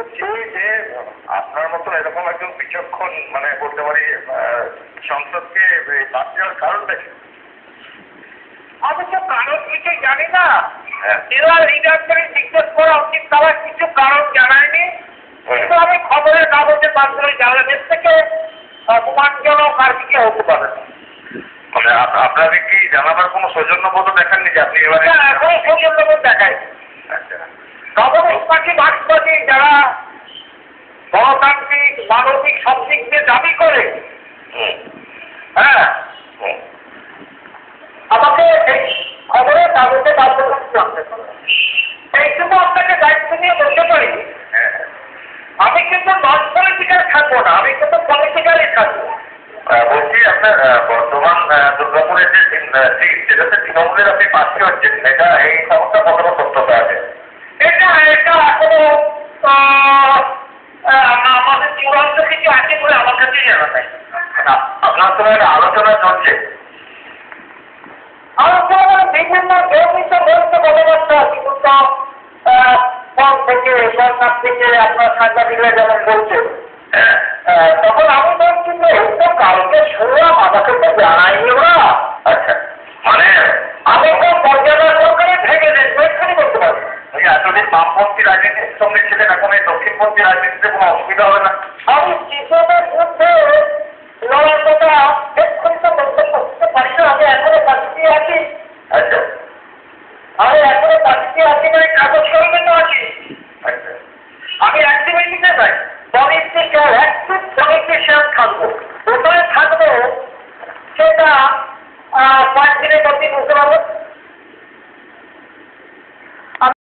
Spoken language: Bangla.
করছি যে আপনার মতন এরকম একজন বিচক্ষণ মানে বলতে পারি সংসদকে বাদ দেওয়ার কারণটা কি? আমি তো কারণ কিছু জানি না। এরা লিডারদের জিজ্ঞেস করা উচিত, তারা কিছু কারণ জানায়নি। কিন্তু আমি খবরের কাগজে মাধ্যমে জানলাম এর থেকে অপমানজনক আর কিছু হতে পারে না। মানে আপনাদের কি জানাবার কোনো সৌজন্যবোধ দেখাননি যে আপনি এবারে? এখন সৌজন্যবোধ দেখায়। আচ্ছা, কমিউনিস্টবাদী মার্ক্সবাদী যারা গণতান্ত্রিক মানবিক সব দিক দিয়ে দাবি করে, হ্যাঁ, আমাকে এই খবরের কাগজে বাধ্যতা জানতে পারে। এইটুকু আপনাকে দায়িত্ব নিয়ে বলতে পারি, আমি কিন্তু নন পলিটিক্যাল থাকবো না, আমি কিন্তু পলিটিক্যালই থাকবো। বলছি আপনার বর্তমান দুর্গাপুরের যে সিট, যেটাতে তৃণমূলের আপনি প্রার্থী হচ্ছেন, এটা এই সমস্যা কতটা সত্যতা আছে? এটা এখনো আমাদের চূড়ান্ত কিছু আছে বলে আমার কাছে জানা নাই। আপনার তো একটা আলোচনা চলছে। আলোচনা বিভিন্ন নিয়মিত বলতে কথাবার্তা কিন্তু ফোন থেকে সরকার থেকে আপনার সাংবাদিকরা যেমন বলছে, তখন আমি বলছি যে এটা কালকে শুনলাম, আমাকে তো জানাইনি ওরা। আচ্ছা, মানে আমি তো পর্যালোচনায় ভেঙে দেখবো, এখানে বলতে পারি। এতদিন বামপন্থী রাজনীতির সঙ্গে ছিলেন, এখন এই দক্ষিণপন্থী রাজনীতিতে কোনো অসুবিধা হবে না? আমি কৃষকের মধ্যে লড়ার কথা এক্ষুনি তো মন্তব্য করতে পারি না। আমি এখনো পাঠিয়ে আছি। আচ্ছা, আমি এখনো পাঠিয়ে আছি,